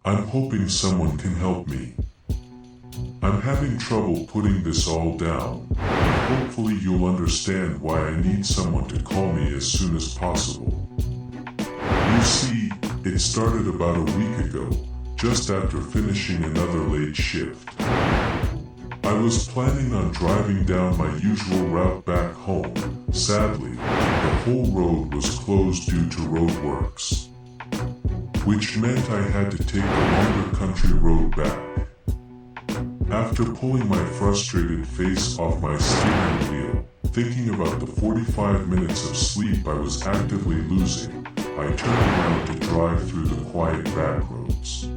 I'm hoping someone can help me. I'm having trouble putting this all down, and hopefully you'll understand why I need someone to call me as soon as possible. You see, it started about a week ago, just after finishing another late shift. I was planning on driving down my usual route back home. Sadly, the whole road was closed due to roadworks, which meant I had to take the longer country road back. After pulling my frustrated face off my steering wheel, thinking about the 45 minutes of sleep I was actively losing, I turned around to drive through the quiet back roads.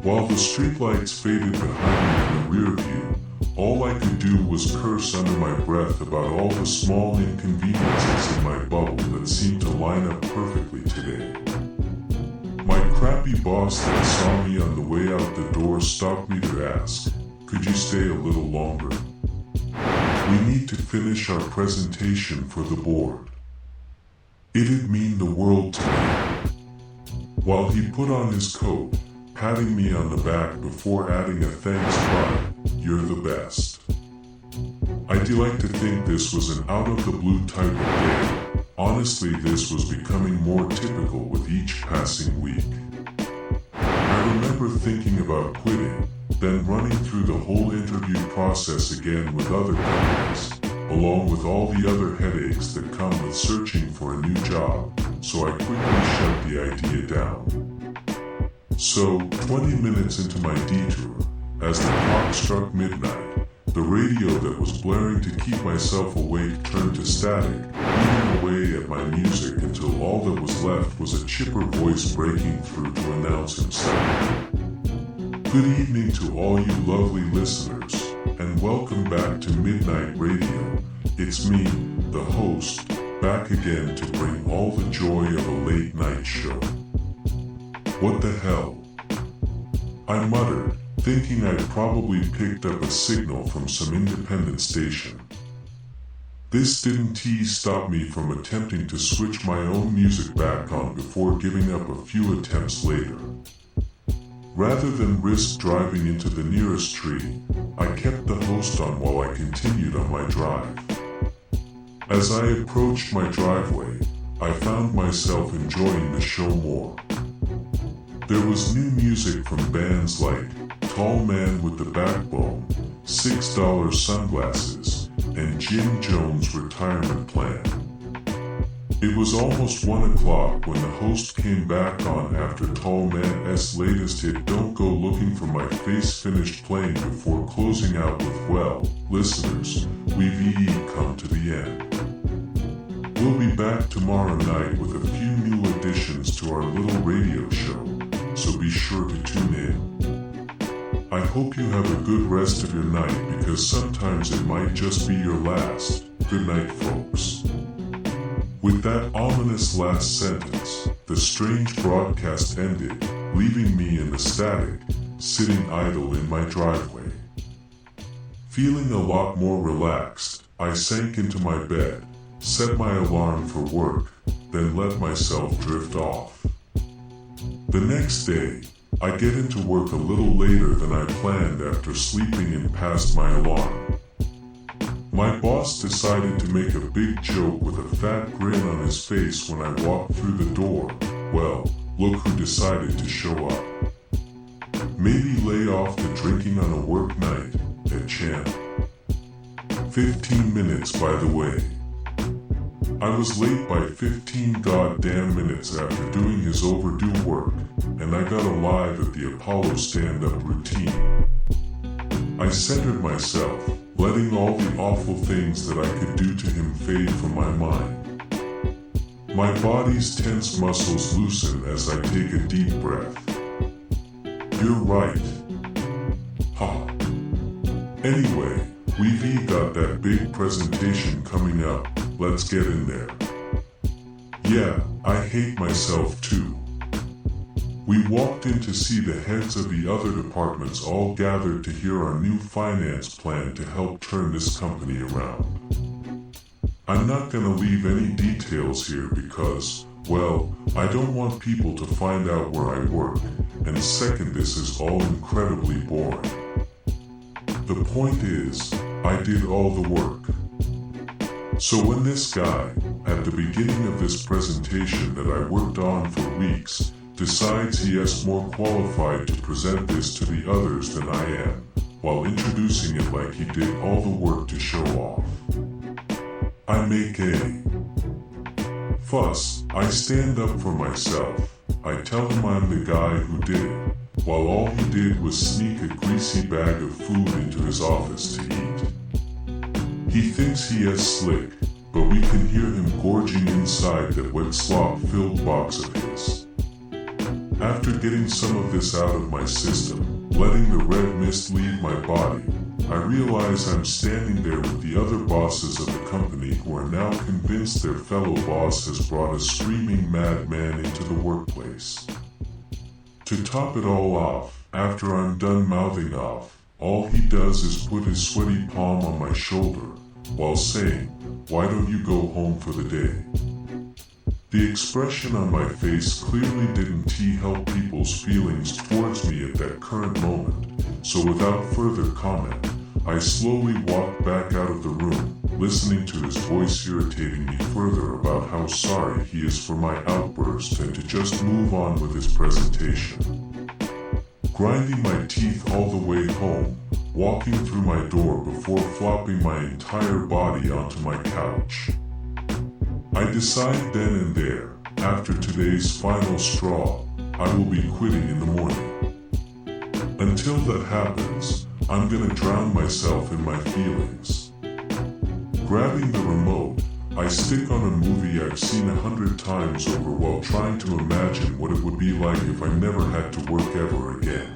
While the streetlights faded behind me in the rear view, all I could do was curse under my breath about all the small inconveniences in my bubble that seemed to line up perfectly today. My crappy boss that saw me on the way out the door stopped me to ask, "Could you stay a little longer? We need to finish our presentation for the board." It'd mean the world to me. While he put on his coat, patting me on the back before adding a thanks by, "You're the best." I'd like to think this was an out-of-the-blue type of day. Honestly, this was becoming more typical with each passing week. I remember thinking about quitting, then running through the whole interview process again with other companies, along with all the other headaches that come with searching for a new job, so I quickly shut the idea down. So, 20 minutes into my detour, as the clock struck midnight, the radio that was blaring to keep myself awake turned to static, eating away at my music until all that was left was a chipper voice breaking through to announce himself. Good evening to all you lovely listeners, and welcome back to Midnight Radio. It's me, the host, back again to bring all the joy of a late night show. What the hell? I muttered, thinking I'd probably picked up a signal from some independent station. This didn't stop me from attempting to switch my own music back on before giving up a few attempts later. Rather than risk driving into the nearest tree, I kept the host on while I continued on my drive. As I approached my driveway, I found myself enjoying the show more. There was new music from bands like Tall Man with the Backbone, $6 Sunglasses, and Jim Jones' Retirement Plan. It was almost 1 o'clock when the host came back on after Tall Man's latest hit Don't Go Looking for My Face finished playing before closing out with, "Well, listeners, we've come to the end. We'll be back tomorrow night with a few new additions to our little radio show, so be sure to tune in. I hope you have a good rest of your night because sometimes it might just be your last. Good night, folks." With that ominous last sentence, the strange broadcast ended, leaving me in the static, sitting idle in my driveway. Feeling a lot more relaxed, I sank into my bed, set my alarm for work, then let myself drift off. The next day, I get into work a little later than I planned after sleeping in past my alarm. My boss decided to make a big joke with a fat grin on his face when I walked through the door. Well, look who decided to show up. Maybe lay off the drinking on a work night, at champ. 15 minutes, by the way. I was late by 15 goddamn minutes after doing his overdue work, and I got alive at the Apollo stand-up routine. I centered myself, letting all the awful things that I could do to him fade from my mind. My body's tense muscles loosen as I take a deep breath. You're right. Ha. Anyway, we've got that big presentation coming up. Let's get in there. Yeah, I hate myself too. We walked in to see the heads of the other departments all gathered to hear our new finance plan to help turn this company around. I'm not gonna leave any details here because, Well, I don't want people to find out where I work, and second, this is all incredibly boring. The point is, I did all the work. So when this guy, at the beginning of this presentation that I worked on for weeks, decides he is more qualified to present this to the others than I am, while introducing it like he did all the work to show off, I make a fuss. I stand up for myself. I tell him I'm the guy who did it, while all he did was sneak a greasy bag of food into his office to eat. He thinks he is slick, but we can hear him gorging inside that wet slop-filled box of his. After getting some of this out of my system, letting the red mist leave my body, I realize I'm standing there with the other bosses of the company who are now convinced their fellow boss has brought a screaming madman into the workplace. To top it all off, after I'm done mouthing off, all he does is put his sweaty palm on my shoulder, while saying, "Why don't you go home for the day?" The expression on my face clearly didn't help people's feelings towards me at that current moment, so without further comment, I slowly walked back out of the room, listening to his voice irritating me further about how sorry he is for my outburst and to just move on with his presentation. Grinding my teeth all the way home, walking through my door before flopping my entire body onto my couch. I decide then and there, after today's final straw, I will be quitting in the morning. Until that happens, I'm gonna drown myself in my feelings. Grabbing the remote, I stick on a movie I've seen 100 times over while trying to imagine what it would be like if I never had to work ever again.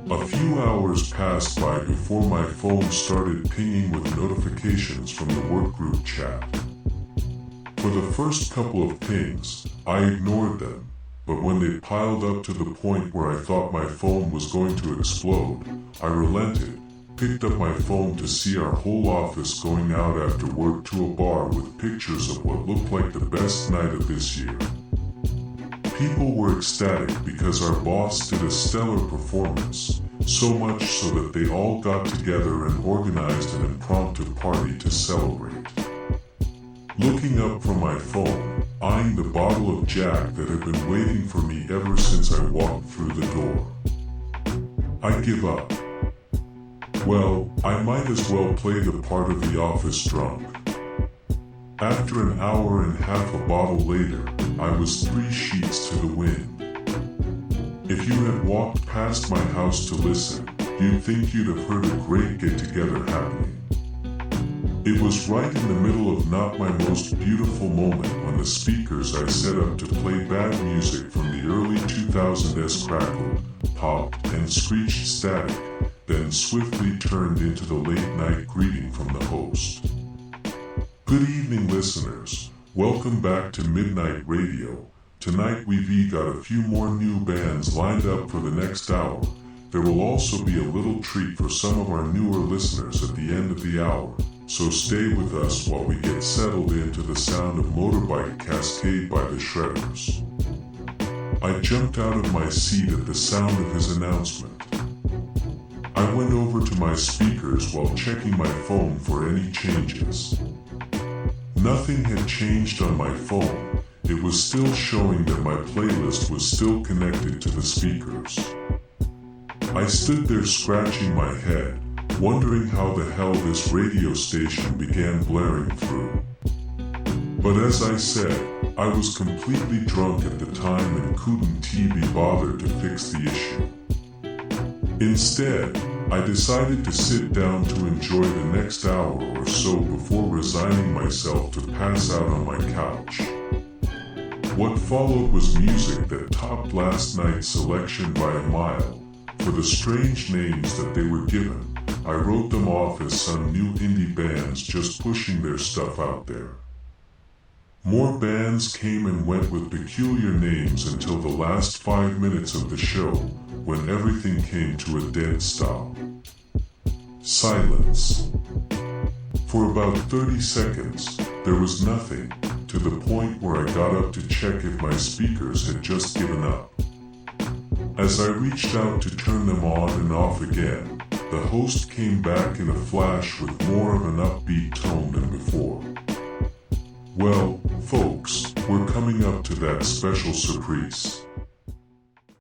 A few hours passed by before my phone started pinging with notifications from the workgroup chat. For the first couple of pings, I ignored them, but when they piled up to the point where I thought my phone was going to explode, I relented, picked up my phone to see our whole office going out after work to a bar with pictures of what looked like the best night of this year. People were ecstatic because our boss did a stellar performance, so much so that they all got together and organized an impromptu party to celebrate. Looking up from my phone, eyeing the bottle of Jack that had been waiting for me ever since I walked through the door. I give up. Well, I might as well play the part of the office drunk. After an hour and half a bottle later, I was 3 sheets to the wind. If you had walked past my house to listen, you'd think you'd have heard a great get-together happening. It was right in the middle of not my most beautiful moment when the speakers I set up to play bad music from the early 2000s crackled, popped, and screeched static, then swiftly turned into the late-night greeting from the host. Good evening, listeners. Welcome back to Midnight Radio. Tonight we've got a few more new bands lined up for the next hour. There will also be a little treat for some of our newer listeners at the end of the hour. So stay with us while we get settled into the sound of Motorbike Cascade by the Shredders. I jumped out of my seat at the sound of his announcement. I went over to my speakers while checking my phone for any changes. Nothing had changed on my phone. It was still showing that my playlist was still connected to the speakers. I stood there scratching my head, wondering how the hell this radio station began blaring through. But as I said, I was completely drunk at the time and couldn't be bothered to fix the issue. Instead, I decided to sit down to enjoy the next hour or so before resigning myself to pass out on my couch. What followed was music that topped last night's selection by a mile. For the strange names that they were given, I wrote them off as some new indie bands just pushing their stuff out there. More bands came and went with peculiar names until the last 5 minutes of the show, when everything came to a dead stop. Silence. For about 30 seconds, there was nothing, to to the point where I got up to check if my speakers had just given up. As I reached out to turn them on and off again, the host came back in a flash with more of an upbeat tone than before. Well, folks, we're coming up to that special surprise.